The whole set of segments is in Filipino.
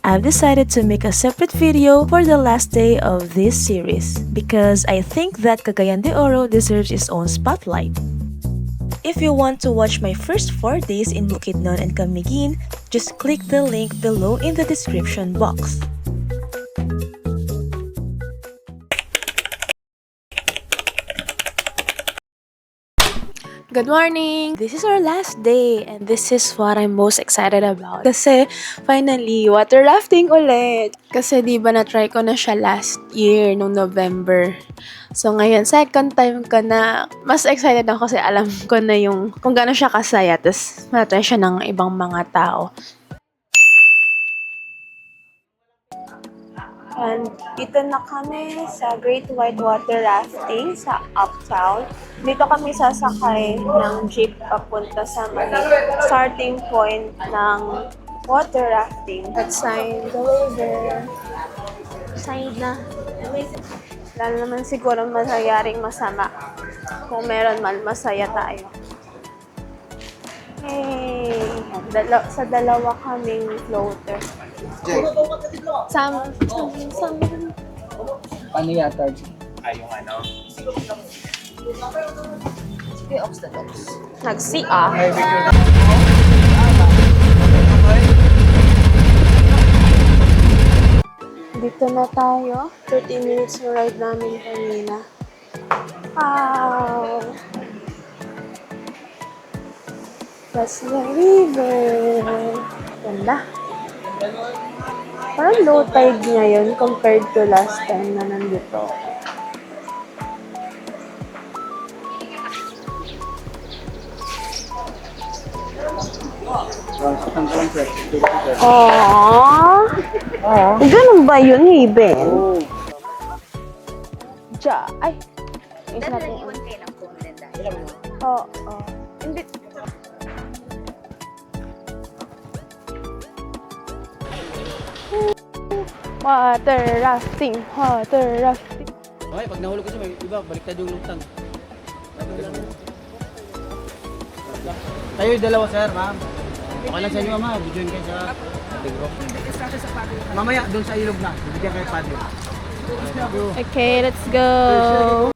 I've decided to make a separate video for the last day of this series because I think that Cagayan de Oro deserves its own spotlight. If you want to watch my first 4 days in Bukidnon and Camiguin, just click the link below in the description box. Good morning! This is our last day and this is what I'm most excited about. Kasi finally, water rafting ulit! Kasi di ba na-try ko na siya last year, nung November. So ngayon, second time ko na. Mas excited ako kasi alam ko na yung kung gaano siya kasaya. Tapos matry siya ng ibang mga tao. And dito na kami sa Great Whitewater Rafting sa Uptown. Dito kami sasakay ng jeep papunta sa starting point ng water rafting. Let's sign the waiver. Sign na. Wala naman siguro mangyayaring masama. Kung meron man, masaya tayo. Hey! Sa dalawa kaming floater. Sam. Ano yata? Yung ano? Sige, ox the dogs. Nag-CR. Dito na tayo. 30 minutes yung ride namin kanina. Wow! That's the river. Ganda. Parang low tide ngayon compared to last time na nandito. Aww. Ganun ba yun, Haven? Ja. Ay. Is natin. Iwan kayo ng phone din dahil. Oo. Hindi. Water rafting. Okay, pag nahulog kasi may iba, baliktad yung lutang. Tayo yung dalawa, sir, ma'am. Okay lang sa inyo, ma'am. Bidyoin kayo sa ating group. Mamaya, doon sa ilog na. Bibigyan kayo paddle. Okay, let's go.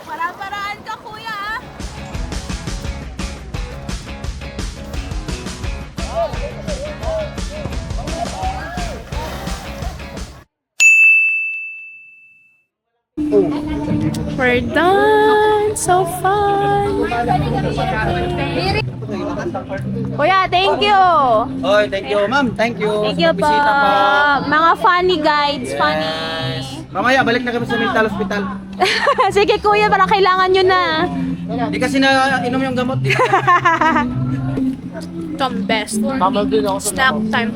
Para-paraan ka, kuya, ah. We're done! so fun! Kuya, thank you! Oy, thank you, ma'am. Thank you. Thank you po! Bisita po. Mga funny guides, funny! Yes. Mamaya, balik na kami sa mental hospital. Sige kuya, para kailangan nyo na. Di kasi na inom yung gamot. Di. Some best snack time.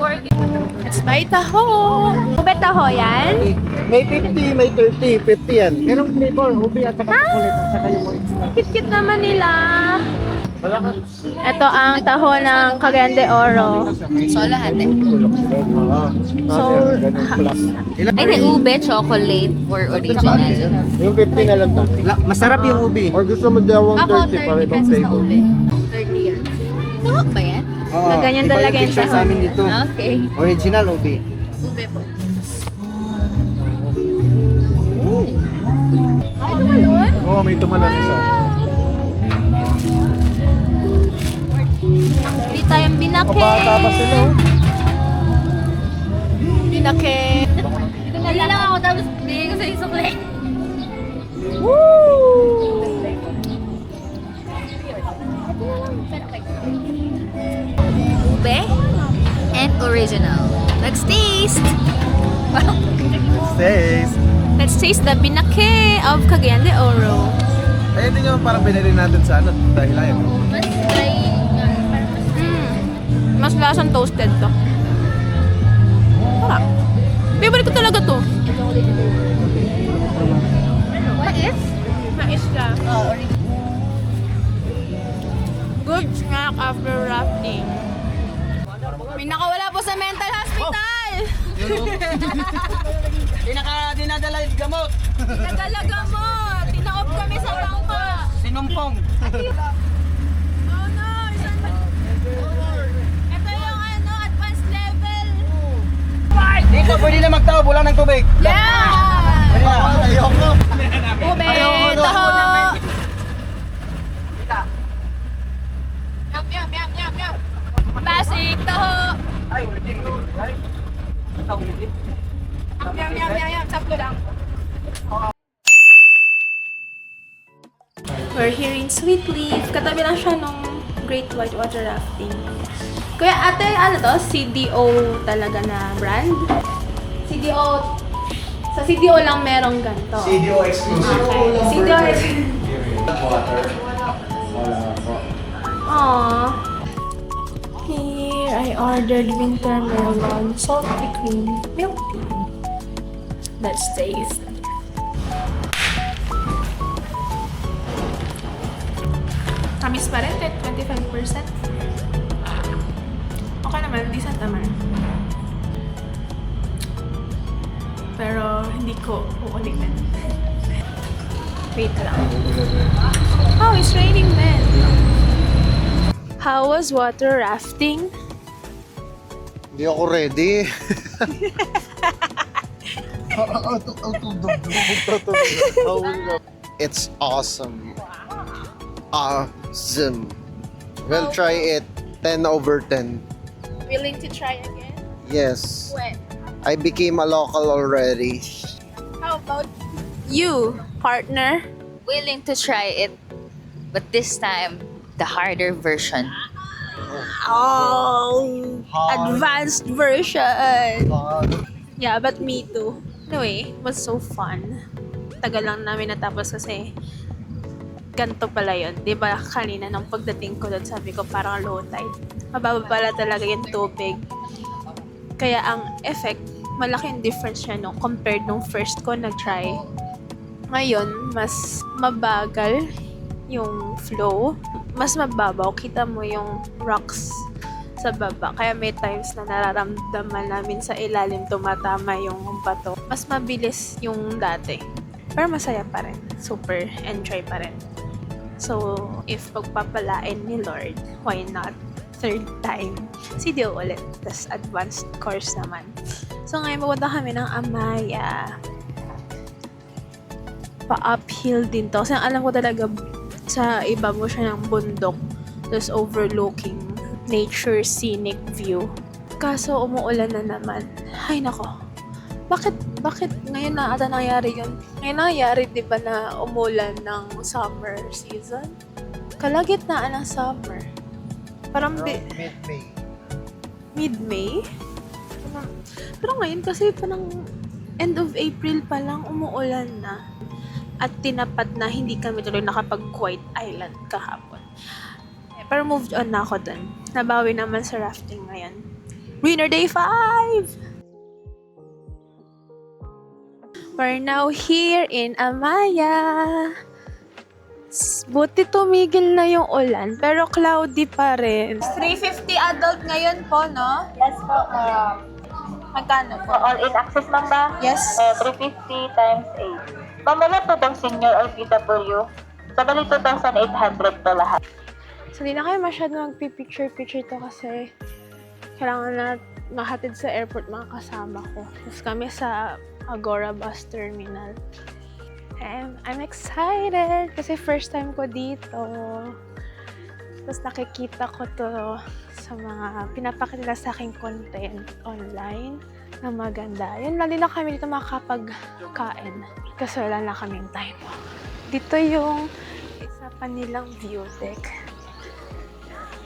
Let's buy taho. Ube taho yan? May 50, may 30, 50 yan. Pero flavor, ubi at saka chocolate at saka yung Kit-kit naman nila. Ito ang taho ng Cagayan de Oro. So, lahat eh. So, Ay, may ube, chocolate, or original. Yung 50 na lang to. Masarap yung ubi. Or gusto mo dalawang Ako, 30 para 30 ibang pesos na flavor. ube. 30 yan. Tawag ba yan? Oo. Ganyan Iba talaga yung picture taho. sa amin dito. Okay. Original ubi. Ube po. Oo, may tumalon isa. Hindi tayong binake. Kabata pa sila. oh. Binake. Dali lang ako, tapos bigay ko sa isukli. Ube and original. Let's taste! Wow! Stays. Let's taste the binake of Cagayan de Oro. Ay, hindi nyo parang binili natin sa ano dahil ayaw. Mas dry. Mas lasang toasted to. Sarap. Favorite ko talaga to. What is? Mais ka. Oh, original. Good snack after rafting. May nakawala po sa mental hospital! Dinadala yung gamot. Nagalaga mo! Tinaob kami sa bangka! Sinumpong. Oh no! Ito yung ano, advanced level! Dito, pwede na magtao. Wala ng tubig. Yeah! Pwede na. Ayoko. Ube! Taho! Basic! Taho! Ay, ulitin. Ay, ulitin. Saplo lang. We're here in Sweet Leaf. Katabi lang siya nung Great Whitewater Rafting. Kuya, ate, ano to? CDO talaga na brand? CDO. Sa CDO lang merong ganito. CDO exclusive. Okay. CDO Water. Wala po. Aww. Here, I ordered winter melon, salty cream, milk tea. Let's taste. Tamis pa rin, 25%. Okay naman, decent naman. Pero hindi ko uulitin. Wait lang. Oh, it's raining men. How was water rafting? Hindi ako ready. It's awesome. Awesome. We'll try it 10 over 10. Willing to try again? Yes. When? I became a local already. How about you, partner? Willing to try it, but this time, the harder version. Oh, advanced version. Yeah, but me too. Anyway, it was so fun. Tagal lang namin natapos kasi ganito pala yun. Diba kanina nung pagdating ko doon, sabi ko parang low tide. Mababa pala talaga yung tubig. Kaya ang effect, malaki yung difference niya no, compared nung first ko nag-try. Ngayon, mas mabagal yung flow. Mas mababaw. Kita mo yung rocks sa baba. Kaya may times na nararamdaman namin sa ilalim tumatama yung bato. Mas mabilis yung dati. Pero masaya pa rin. Super enjoy pa rin. So, if pagpapalain ni Lord, why not? Third time. CDO ulit. Tas advanced course naman. So, ngayon pupunta kami ng Amaya. Pa-uphill din to. Kasi alam ko talaga sa iba mo siya ng bundok. Tapos overlooking nature scenic view. Kaso umuulan na naman. Ay nako. Bakit ngayon na ata nangyari yun? Ngayon nangyari, di ba, na umulan ng summer season? Kalagitnaan ng summer. Parang Mid-May. mid-May? Pero ngayon kasi parang end of April pa lang umuulan na. At tinapat na hindi kami tuloy nakapag-White Island kahapon. Pero moved on na ako dun. Nabawi naman sa rafting ngayon. Winner Day 5! We're now here in Amaya. Buti tumigil na yung ulan, pero cloudy pa rin. 350 adult ngayon po, no? Yes po, Magkano po? all-in access lang ba? Yes. 350 times 8. Pamala po bang senior or PW? Sa bali 2,800 to lahat. So, di na kayo masyado magpipicture-picture to kasi kailangan na mahatid sa airport mga kasama ko. Tapos kami sa Agora Bus Terminal. And I'm excited kasi first time ko dito. Tapos nakikita ko to sa mga pinapakita nila sa aking content online na maganda. Yun, lali lang kami dito makakapagkain kasi wala na kaming time. Dito yung isa pa nilang view deck.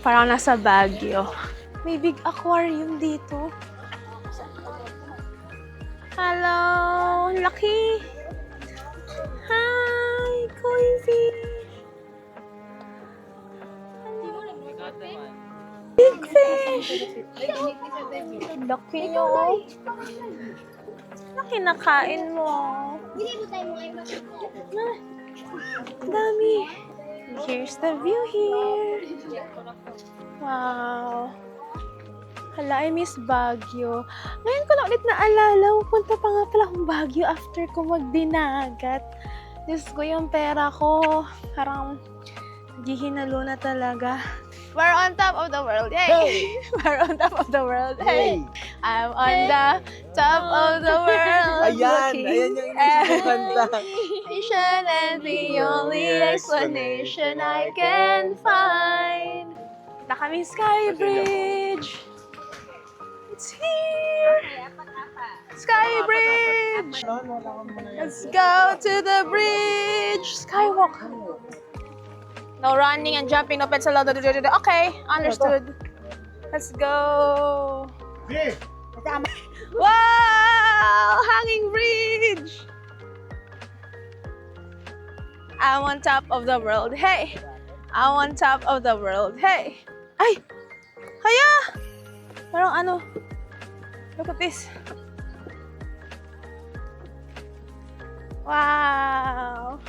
Parang nasa Baguio. May big aquarium dito. Hello! Laki! Hi! Koi fish! Big fish! Laki nyo! Na kinakain mo? Dami! Here's the view here! Wow! Hala, I miss Baguio. Ngayon ko lang ulit naalala, pupunta pa nga pala akong Baguio after ko magdinagat. Diyos ko, yung pera ko, parang gihinalo na talaga. We're on top of the world, yay! Hey! We're on top of the world, hey! I'm on the top of the world. Ayan yung inisip ko kanta. Explanation and the only explanation I can find. Kita kami Sky Bridge. It's here. Sky Bridge. Let's go to the bridge. Skywalk. No running and jumping, no pencil. Okay, understood. Let's go. Wow! Hanging bridge! I'm on top of the world. Hey! I'm on top of the world. Hey! Ay! Haya! Parang ano? Look at this. Wow!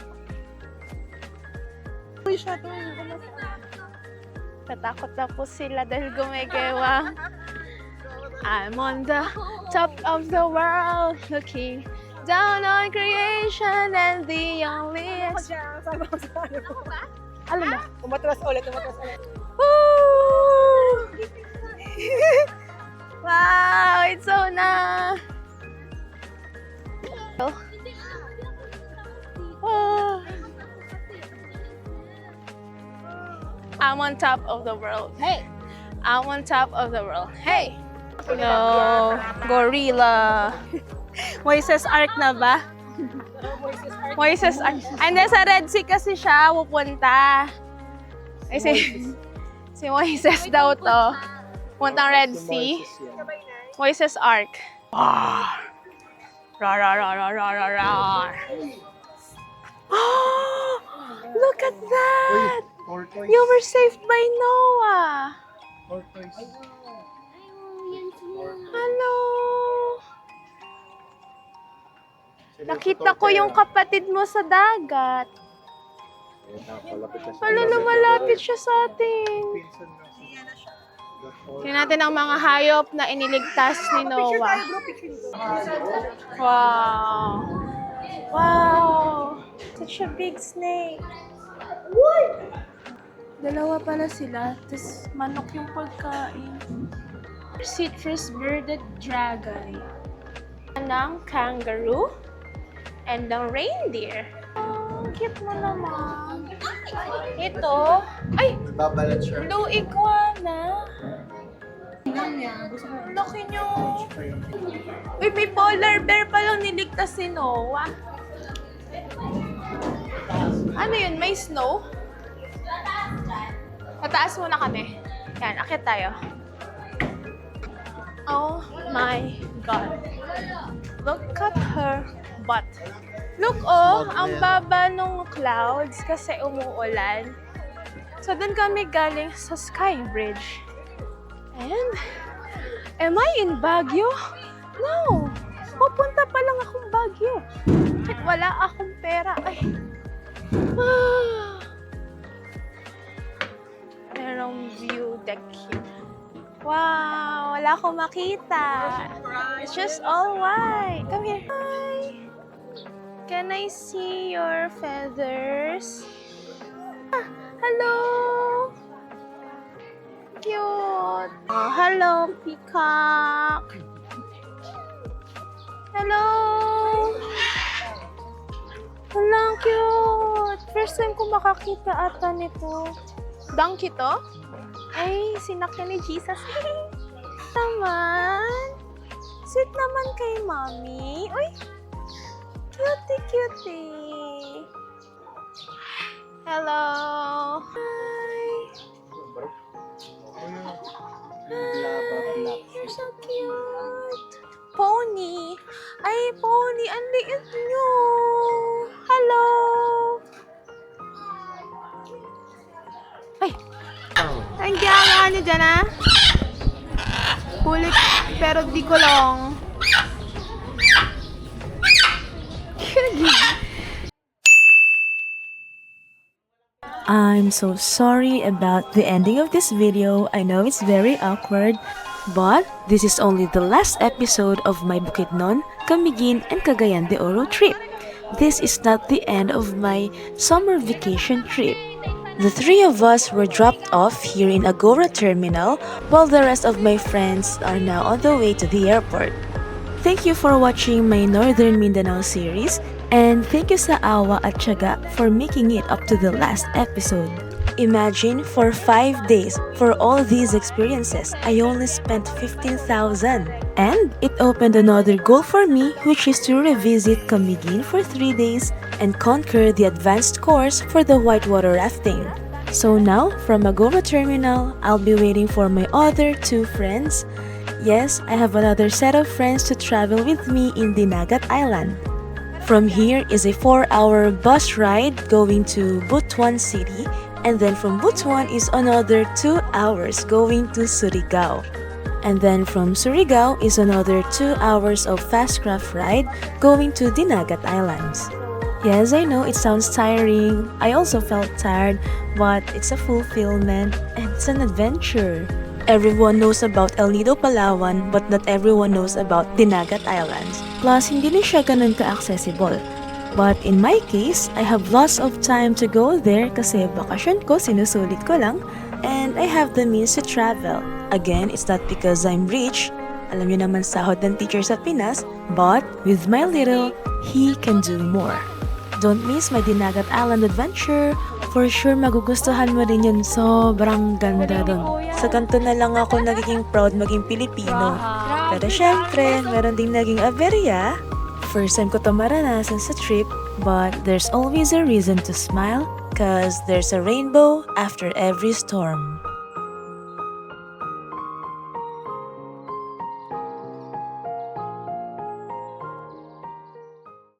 Tatakot na po sila dahil gumagawa. I'm on the top of the world, looking down on creation and the only Alam ba? Umatras ulit. Woo! Wow, it's so nice. Oh. I'm on top of the world. Hey! I'm on top of the world. Hey! No, gorilla. Moises Ark na ba? Moises Ark. Hindi, sa Red Sea kasi siya pupunta. Ay, si Moises daw to. Puntang Red Sea. Moises Ark. Rar, rar, rar, rar, rar, rar, rar. Oh, look at that! Tortoise. You were saved by Noah. Tortoise. Hello. Nakita ko yung kapatid mo sa dagat. Hala, lumalapit siya sa atin. Tingnan natin ang mga hayop na iniligtas ni Noah. Wow. Wow. Such a big snake. Dalawa pala sila, tapos manok yung pagkain. Citrus bearded dragon. Ng kangaroo and ng reindeer. Oh, cute mo naman. Ito, ay, Babalat siya. blue iguana. Ang laki nyo. Uy, may polar bear palang niligtas si Noah. Ano yun? May snow? Tataas muna kami. Yan, akit tayo. Oh my God. Look at her butt. Look, oh, ang baba nung clouds kasi umuulan. So, doon kami galing sa Sky Bridge. And, am I in Baguio? No! Pupunta pa lang akong Baguio. At wala akong pera. Ay. Merong view deck here. Wow! Wala akong makita. It's just all white. Come here. Hi! Can I see your feathers? Ah, hello! Cute! Oh, hello, peacock! Hello! Hello, cute! First time ko makakita ata nito. Donkey to? Ay, sinakyan ni Jesus. Naman! Sweet naman kay mommy. Uy! Cutie, cutie! Hello! Hi! Hi! You're so cute! Pony! Ay, pony! Ang liit nyo! Hello! Ay! Ang gaya niyo dyan, ah! Kulit, pero di kulong. I'm so sorry about the ending of this video. I know it's very awkward, but this is only the last episode of my Bukidnon, Camiguin, and Cagayan de Oro trip. This is not the end of my summer vacation trip. The three of us were dropped off here in Agora Terminal, while the rest of my friends are now on the way to the airport. Thank you for watching my Northern Mindanao series, and thank you sa awa at tiyaga for making it up to the last episode. Imagine, for 5 days, for all these experiences, I only spent 15,000. And it opened another goal for me, which is to revisit Camiguin for 3 days and conquer the advanced course for the whitewater rafting. So now, from Agora Terminal, I'll be waiting for my other 2 friends. Yes, I have another set of friends to travel with me in Dinagat Island. From here is a 4-hour bus ride going to Butuan City, and then from Butuan is another 2 hours going to Surigao. And then from Surigao is another 2 hours of fast craft ride going to Dinagat Islands. Yes, I know it sounds tiring. I also felt tired, but it's a fulfillment and it's an adventure. Everyone knows about El Nido, Palawan, but not everyone knows about Dinagat Islands. Plus, hindi rin siya ganun ka-accessible. But in my case, I have lots of time to go there kasi bakasyon ko, sinusulit ko lang, and I have the means to travel. Again, it's not because I'm rich. Alam niyo naman sahod ng teacher sa Pinas, but with my little, he can do more. Don't miss my Dinagat Island adventure. For sure, magugustuhan mo rin yun. Sobrang ganda dun. Sa kanto na lang ako nagiging proud maging Pilipino. Pero syempre, meron ding naging aberya. First time ko to maranasan sa trip, but there's always a reason to smile, cause there's a rainbow after every storm.